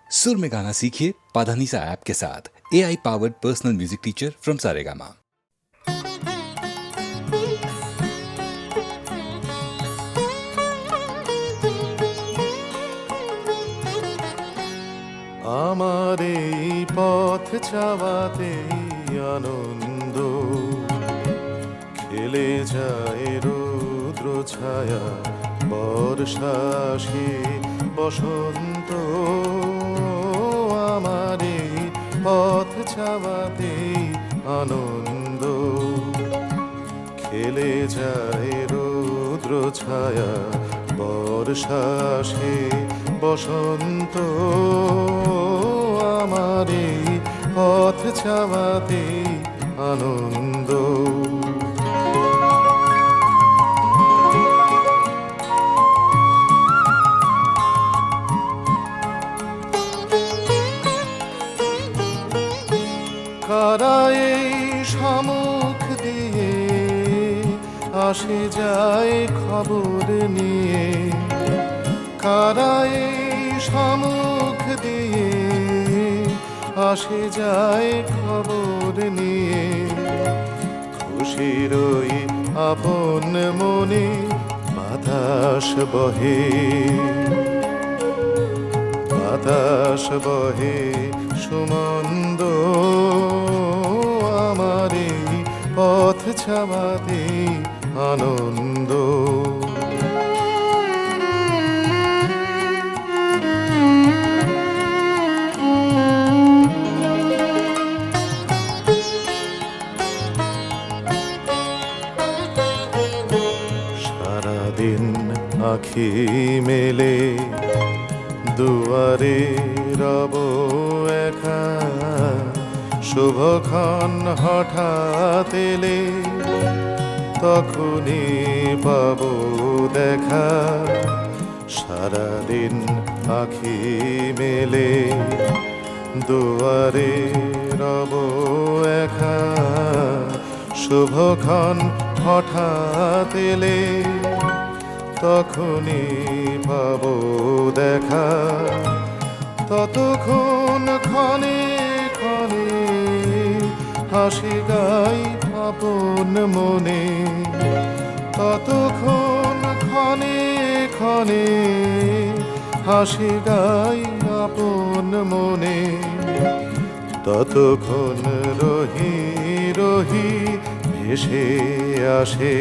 सुर में गाना सीखिए पाधानीसा ऐप के साथ। AI powered personal music teacher from Saregama. আমার এই পথ চাওয়াতেই আনন্দ, খেলে যায় রৌদ্র ছায়া, বর্ষা আসে বসন্ত। আমার এই পথ চাওয়াতেই আনন্দ, খেলে যায় রৌদ্র ছায়া, বর্ষা আসে বসন্ত। আমার এই পথ চাওয়াতেই আনন্দ। কারা এই সম্মুখ দিয়ে আসে যায় খবর নিয়ে, কারা এই সম্মুখ দিয়ে আসে যায় খবর নিয়ে। খুশির ওই আপন মনে বাতাস বহে, বাতাস বহে সুমন্দ। আমার এই পথ চাওয়াতেই আনন্দ। সারাদিন আঁখি মেলে দুয়ারে রব একা, শুভক্ষণ হঠাৎ এলে তখনই পাবো দেখা। সারাদিন আঁখি মেলে দুয়ারে রব একা, শুভক্ষণ হঠাৎ এলে তখনই পাবো দেখা। ততক্ষণ ক্ষণে ক্ষণে হাসি গাই আপন মনে, ততক্ষণ ক্ষণে ক্ষণে হাসি গাই আপন মনে। ততক্ষণ রহি রহি ভেসে আসে,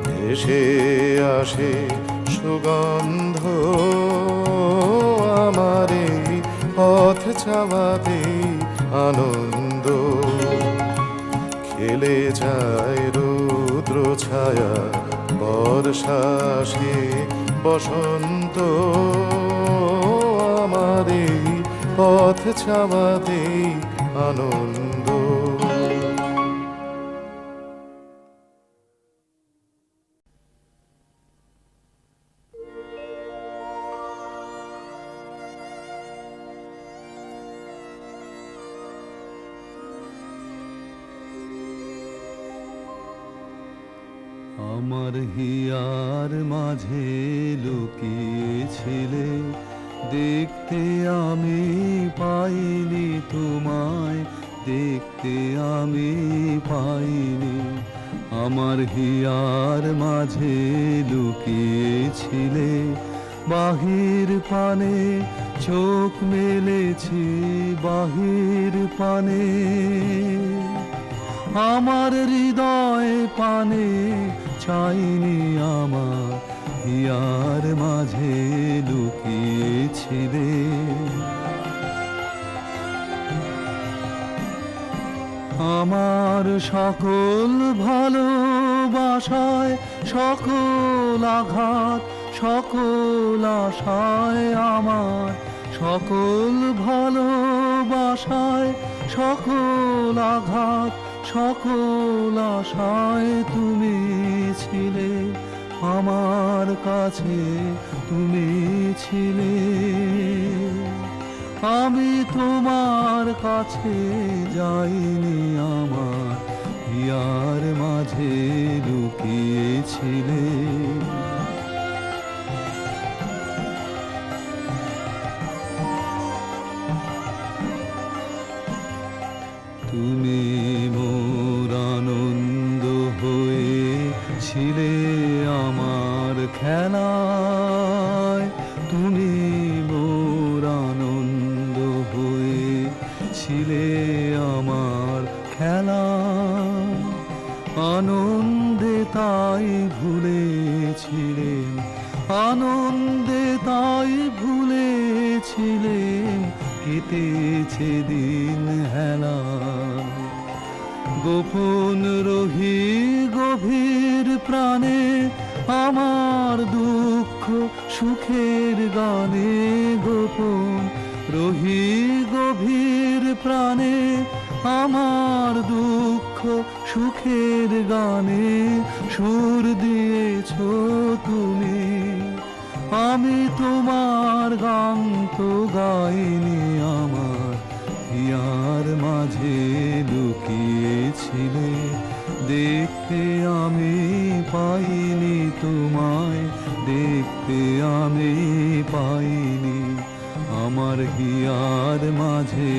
ভেসে আসে সুগন্ধ। আমার এই পথ চাওয়াতেই আনন্দ, খেলে যায় রৌদ্র ছায়া, বর্ষা আসে বসন্ত। আমার এই পথ চাওয়াতেই আনন্দ। আমার হিয়ার মাঝে লুকিয়েছিলে, দেখতে আমি পাইনি তোমায়, দেখতে আমি পাইনি। আমার হিয়ার মাঝে লুকিয়েছিলে, বাহির পানে চোখ মেলেছি, বাহির পানে আমার হৃদয় পানে চাইনি। আমার হিয়ার মাঝে লুকিয়েছিলে। আমার সকল ভালোবাসায়, সকল আঘাত, সকল আশায়, আমার সকল ভালোবাসায়, সকল আঘাত, সকল আশায় তুমি ছিলে। আমার কাছে তুমি ছিলে, আমি তোমার কাছে যাইনি। আমার হিয়ার মাঝে লুকিয়েছিলে। তাই ভুলেছিলেন কেটেছে দিন হেলা। গোপন রহি গভীর প্রাণে আমার দুঃখ সুখের গানে, গোপন রহি গভীর প্রাণে আমার দুঃখ সুখের গানে সুর দিয়েছ তুমি। আমি তোমার গান তো গাইনি, আমার হিয়ার মাঝে লুকিয়েছিলে। দেখতে আমি পাইনি তোমায়, দেখতে আমি পাইনি, আমার হিয়ার মাঝে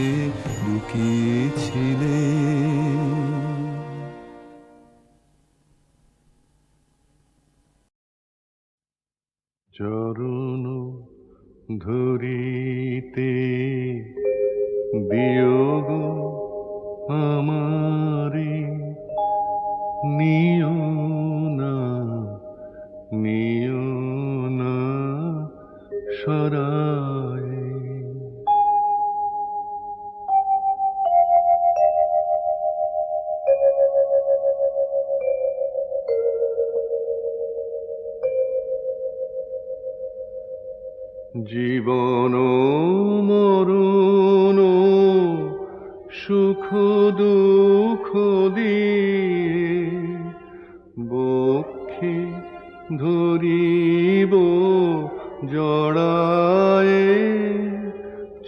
লুকিয়েছিলে। চরণ ধরিতে বিয়োগ আমারে, নিও না নিও না সরায়। জীবন মরণ সুখ দুঃখ দিয়ে বক্ষে ধরিব জড়ায়ে,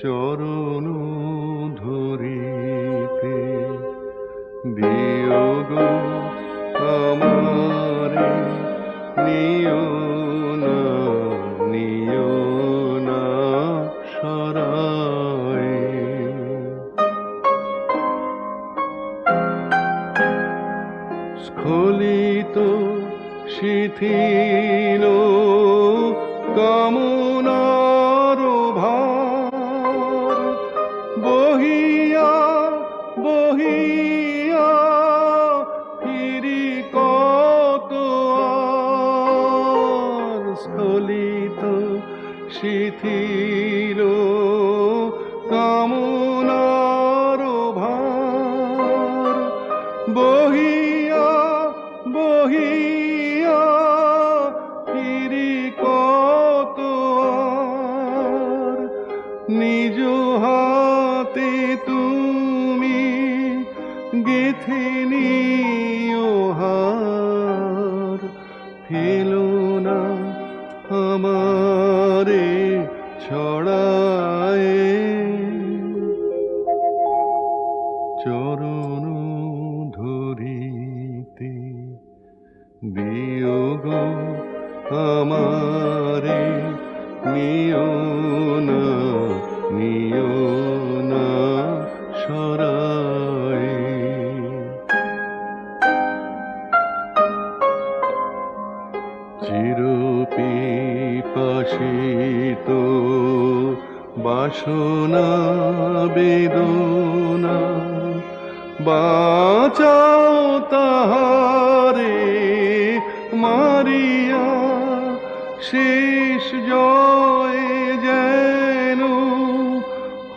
চরণ ধরিতে বিয়োগ আমারে, নিও না নিও না সরায়। স্খলিত শিথিল কামনার ভার, বহিয়া বহিয়া ফিরি কত আর। স্খলিত শিথিল কামনার ভার, বহিয়া বহিয়া ফিরি কত আর। নিজ হাতে তুমি গেথে নিও হার, ফেলো না আমারে ছড়ায়ে। চরণ ধরিতে বিয়োগ আমারে, নিও না নিও না সরায়। চির পিপাসিত বাসনা বেদনা, বাঁচাও তাহারে মারিয়া। শেষ জয় যেন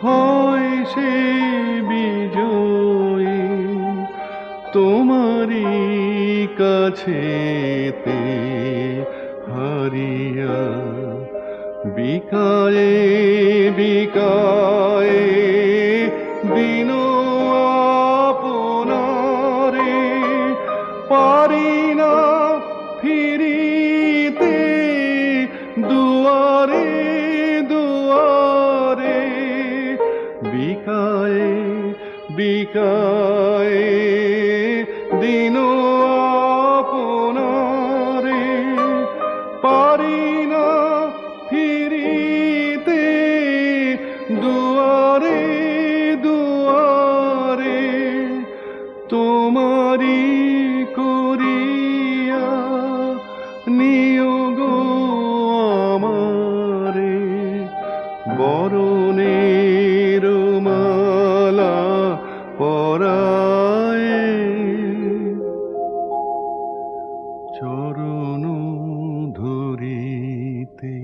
হয় সে বিজয়ী, তোমারি কাছেতে হারিয়া। বিকায়ে বিকায়ে দিন আপনারে, পারি না ফিরিতে দুয়ারে দুয়ারে। বিকায়ে বিকায়ে দিন আপনারে, পারি না ফিরিতে দুয়ারে দুয়ারে। তোমারি করিয়া নিয়োগ আমারে, বরণের মালা পরায়ে। চরণ ধরিতে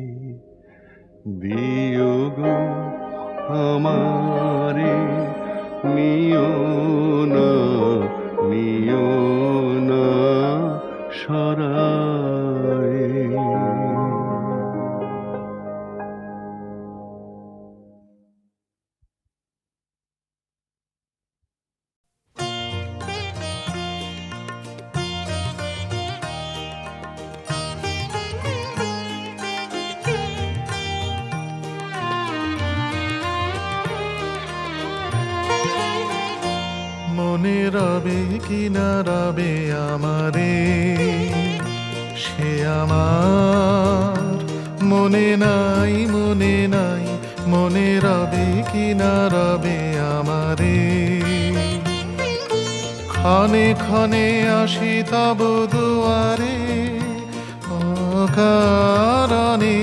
দিও গো আমারে, নিও না, নিও না সরায়ে। মনে রবে কি না রবে আমারে, সে আমার মনে নাই, মনে নাই, মনে রবে কি না রবে আমারে। ক্ষণে ক্ষণে আসি তব দুয়ারে, অকারণে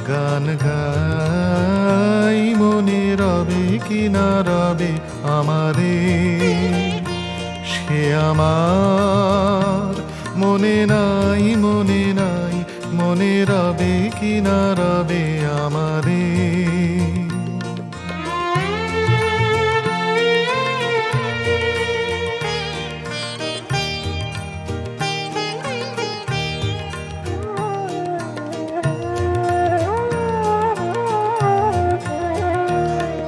গান গাই, মনে রবে কি না রবে আমারে। সে আমার মনে নাই, মনে নাই, মনে রবে কি না রবে আমারে।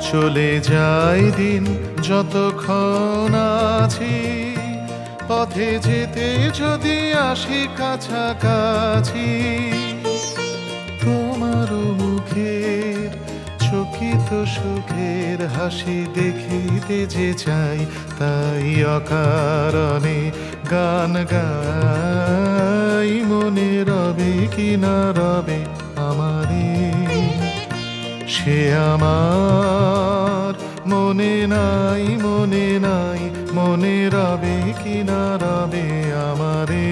চলে যায় দিন যতক্ষণ আছি, পথে যেতে যদি আসি কাছাকাছি, তোমার মুখের চকিত সুখের হাসি দেখিতে যে চাই, তাই অকারণে গান গাই, মনে রবে কি না রবে আমারে। সে আমার মনে নাই, মনে নাই, মনে রবে কি না রবে আমারে।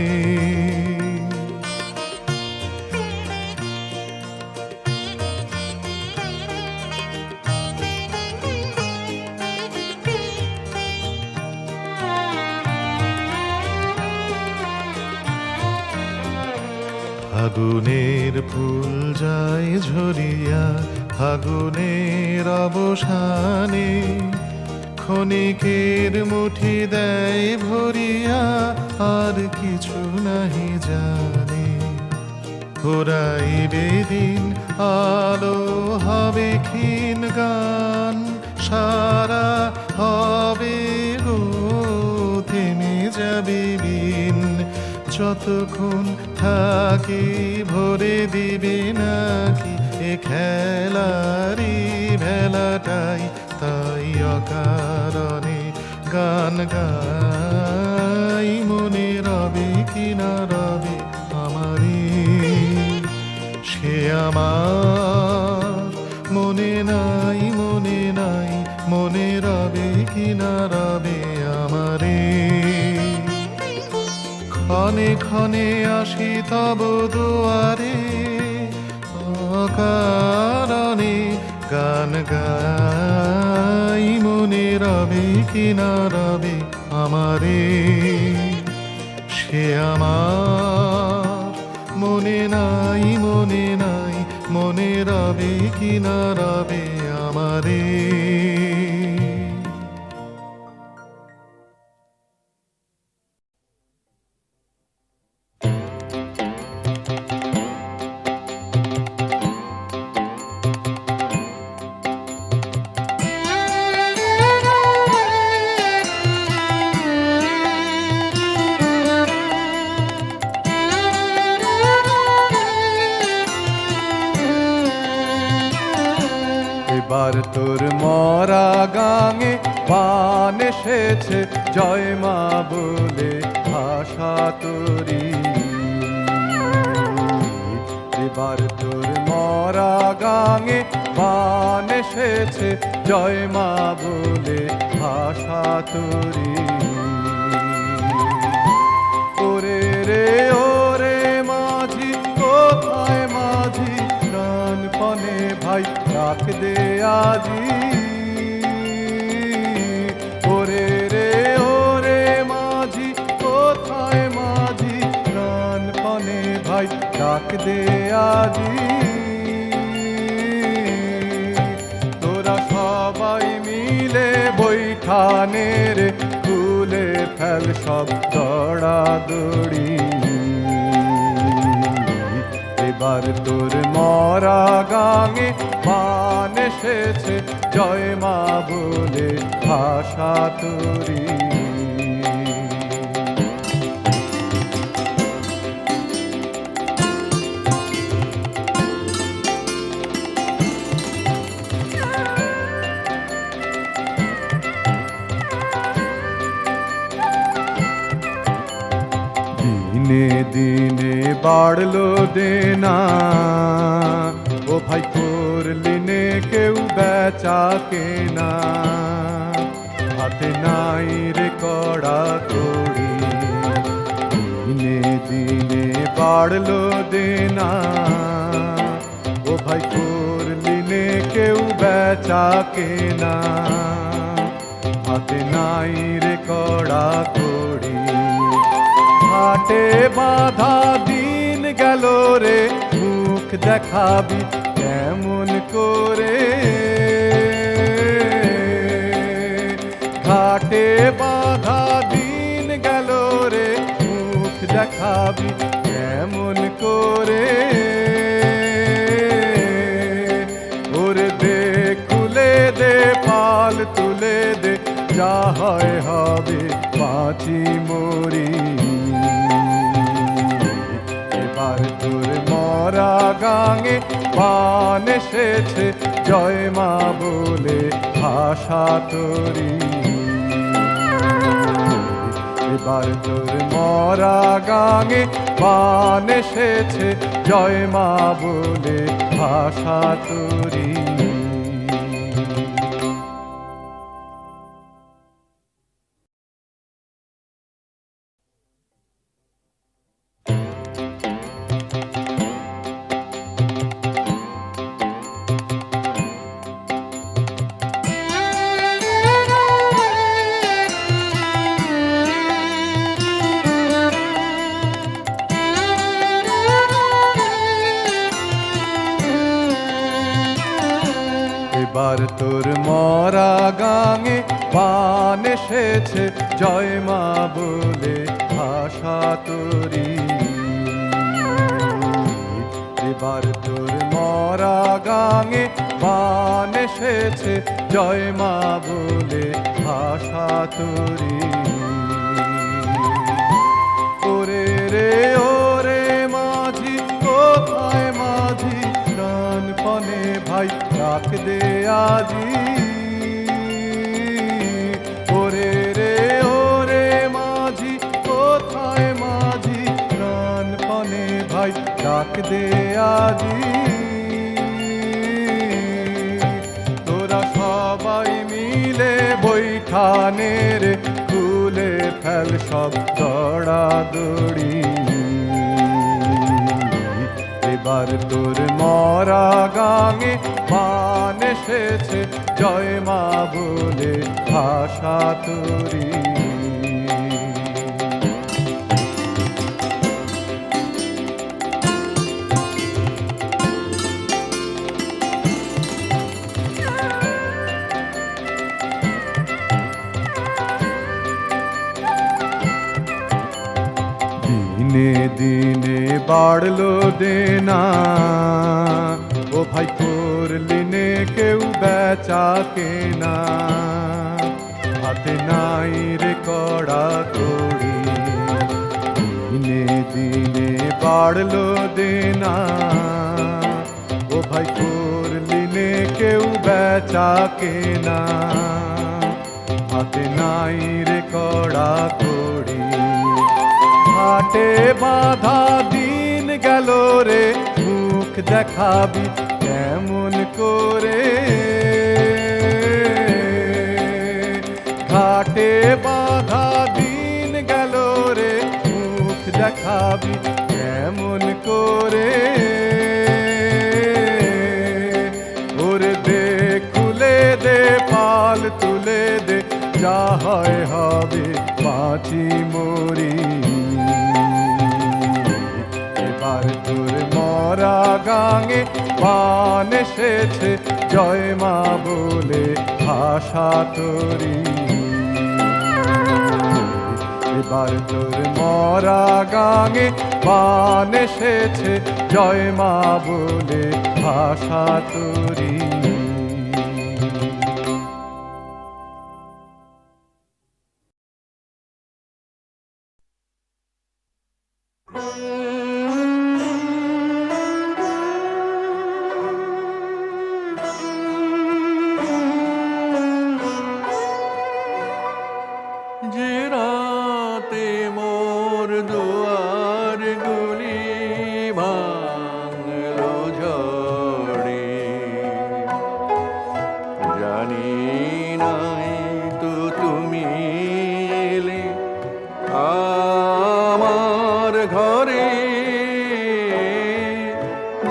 ফাগুনের ফুল যায় ঝরিয়া, ফাগুনের অবসানে ক্ষণিকের মুঠি দেয় ভরিয়া, আর কিছু নাহি জানে। ফুরাইবে দিন আলো হবে ক্ষীণ গান, সারা হবে গো থেমে যাবে বিন। যতক্ষণ থাকি ভরে দিবে নাকি এ খেলারি ভেলাটাই, তাই অকারণে গান গাই, মনে রবে কি না রবে আমারে। সে আমার মনে নাই, মনে নাই, মনে রবে কি না রবে আমারে। ক্ষণে ক্ষণে আসি তব দুয়ারে, অকারণে গান গাই, মনে রবে কি না রবে আমারে। সে আমার মনে নাই, মনে নাই, মনে রবে কি না রবে আমারে। এবার তোর মরা গাঙে বান এসেছে, জয় মা বলে ভাষা তোরি। এবার তোর মরা গাঙে বান এসেছে, জয় মা বলে ভাষা তোরি। ওরে রে ওরে মাঝি, কোথায় মাঝি, প্রাণপণে ভাই ডাক দে আজি। ওরে রে ওরে মাঝি, কোথায় মাঝি, প্রাণপণে ভাই ডাক দে আজি। বৈঠানের খুলে ফেল সব দড়াদড়ি এবার তোর মরা গাঙে মান এসেছে জয় মা বলে ভাষা তোরি দিনে দিনে বাড়লো দেনা ও ভাই করলি নে কেউ বেচা কেনা হাতে নাই রে কড়া কড়ি দিনে দিনে বাড়লো দেনা ও ভাই করলি নে কেউ বেচা কেনা হাতে নাই রে কড়া কড়ি হাটে বাঁধা দিন গেল রে মুখ দেখাবি কেমন করে ঘাটে বাঁধা দিন গেল রে মুখ দেখাবি কেমন করে ওরে দে খুলে দে পাল তুলে দে যা হয় হবে বাঁচি মরি এবার তোর মরা গাঙে বান এসেছে জয় মা বলে ভাষা তোরি এবার তোর মরা গাঙে বান এসেছে জয় মা বলে ভাষা তোরি এবার তোর মরা গাঙে বান এসেছে জয় মা বলে ভাষা তোরি এবার তোর মরা গাঙে বান এসেছে জয় মা বলে ভাষা তোরি ওরে রে ওরে মাঝি কোথায় মাঝি প্রাণপণে ভাই ডাক দে আজি ওরে রে ওরে মাঝি কোথায় মাঝি প্রাণপণে ভাই ডাক দে আজি তোরা সবাই মিলে বৈঠানের খুলে ফেল সব দড়াদড়ি এবার তোর মরা গাঙে মান এসেছে জয় মা বলে ভাষা তোরি দিনে দিনে বাড়লো দেনা ও ভাই করলি নে কেউ বেচা কেনা হাতে নাই রে কড়া কড়ি দিনে দিনে বাড়লো দেনা ও ভাই করলি নে কেউ বেচা কেনা হাতে নাই রে কড়া কড়ি হাটে বাঁধা দিন গেল রে মুখ দেখাবি কেমন করে ঘাটে বাঁধা দিন গেল রে মুখ দেখাবি কেমন করে ওরে দে খুলে দে পাল তুলে দে যা হয় হবে বাঁচি মরি এবার তোর মরা গাঙে বান এসেছে জয় মা বলে ভাষা তোরি এবার তোর মরা গাঙে বান এসেছে, জয় মা বলে ভাষা তোরি। যে রাতে মোর দুয়ার গুলি ভাঙলো ঝড়ে, জানি নাই তো তুমি এলে আমার ঘরে।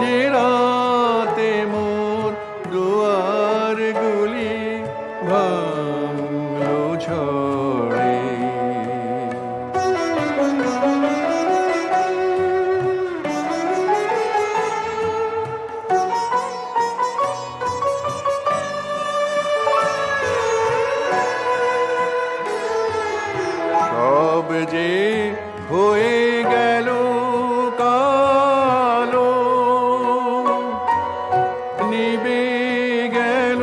যে রাতে মোর দুয়ার গুলি ভাঙলো ঝড়ে, সব যে হয়ে গেল কালো, নিবে গেল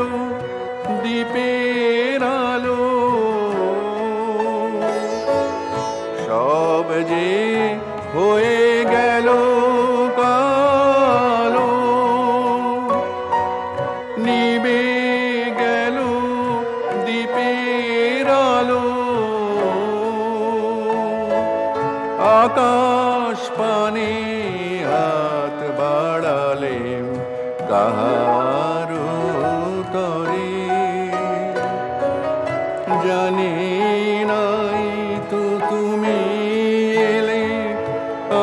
দ্বীপের আলো। সব যে হয়ে গেল কালো, নিবে গেল দ্বীপের আলো। আকাশ পানে হাত বাড়ালে কাহার তরে, জানি নাই তো তুমি এলে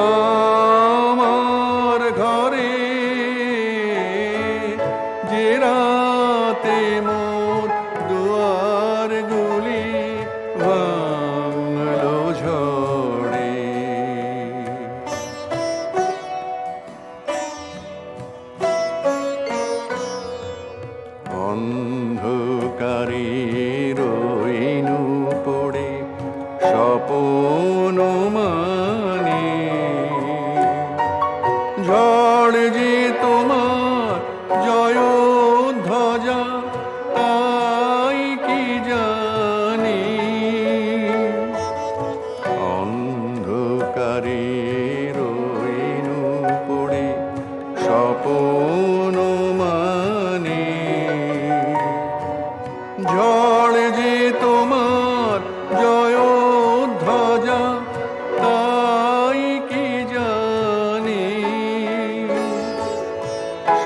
আমার ঘরে। যে রাতে মোর দুয়ার গুলি ভাঙলো ঝড়ে, অন্ধকারে রইনু পড়ে স্বপন মানে। ঝড় যে তোমার জয় ধ্বজা তাই কি জানি, অন্ধকারে রইনু পড়ে স্বপন মানে। ঝড় যে তোমার জয় ধ্বজা তাই কি জানি,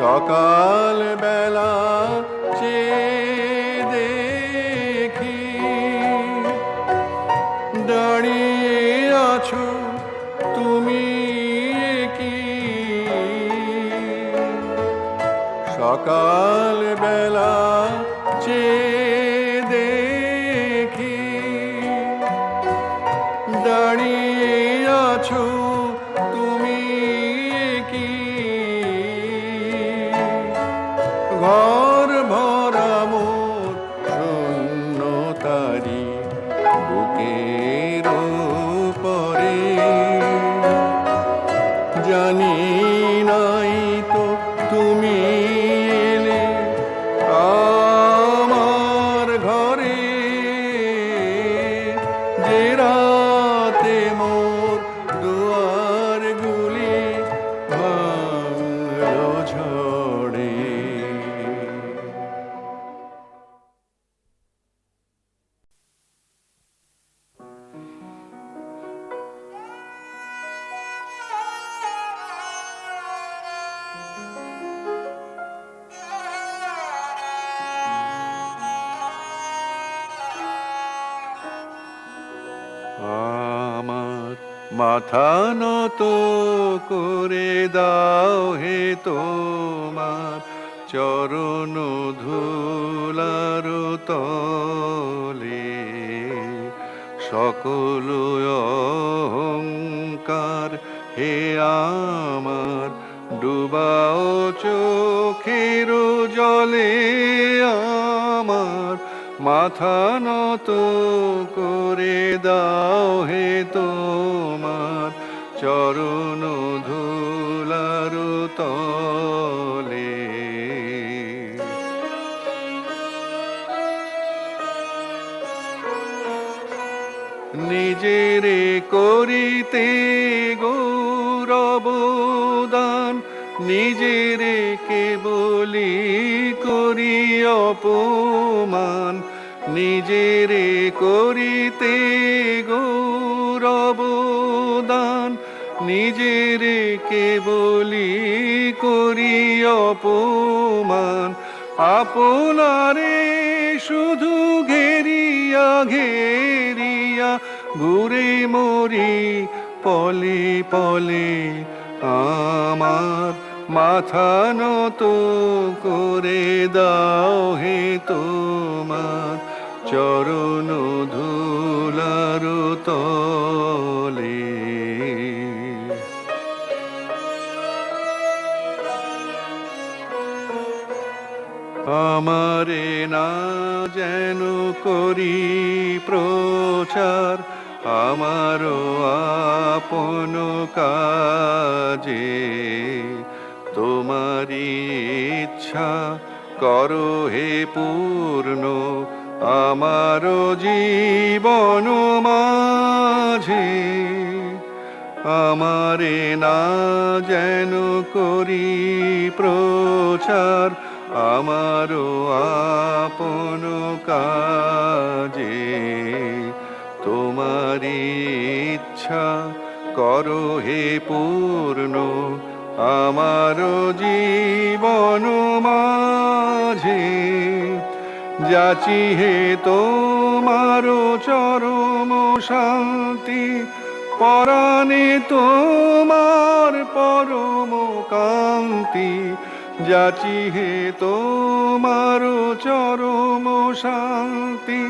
সকাল বেলা চেয়ে দেখি দাঁড়িয়ে আছো তুমি কি। সকাল বেলা চেয়ে দেখি দাঁড়িয়ে আছো তুমি কি। ঘর ভরা মোর শূন্য তারি বুকের পরে, জানি নাই তো তুমি এলে আমার ঘরে। যে রাতে মোর দুয়ার গুলি ভাঙলো ঝড়ে। আমার মাথা নত করে দাও হে তোমার চরণ ধুলার তলে। সকল অহংকার হে আমার ডুবাও চোখের জলে। আমার মাথা নত করে দাও হে তোমার চরণ ধুলার তলে। নিজেরে করিতে গৌরবদান, নিজেরে কেবলি করি অপমান, নিজেরে করিতে গৌরবদান, নিজেরে কেবলি করি অপমান। আপনারে শুধু ঘেরিয়া ঘেরিয়া ঘুরে মরি পলে পলে। আমার মাথা নত করে দাও হে তোমার চরণ ধুলার তলে। আমারে না যেন করি প্রচার আমারও আপন কাজে, তোমারি ইচ্ছা করো হে পূর্ণ আমারও জীবন মাঝে। আমারে না যেন করি প্রচার আমারও আপন কাজে, তোমারি ইচ্ছা করো হে পূর্ণ আমারও জীবন মাঝে। যাচি হে তোমারও চরম শান্তি, পরাণে তোমার পরম কান্তি। যাচি হে তোমার চরম শান্তি,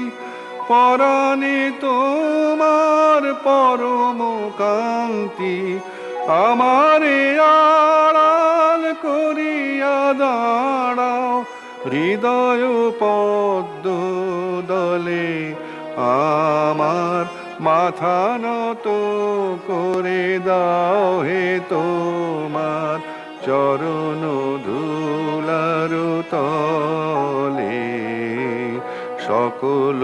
পরাণে তোমার পরম কান্তি। আমারে আড়াল করিয়া দাঁড়াও হৃদয় পদ্ম দলে। আমার মাথা নত করে দাও হে তোমার চরণ ধুলার তলে। সকল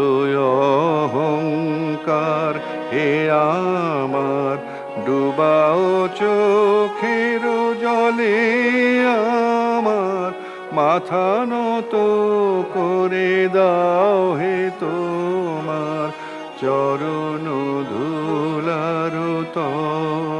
অহংকার হে আমার ডুবাও চোখের জলে। আমার মাথা নত করে দাও হে তোমার চরণ ধুলার তলে।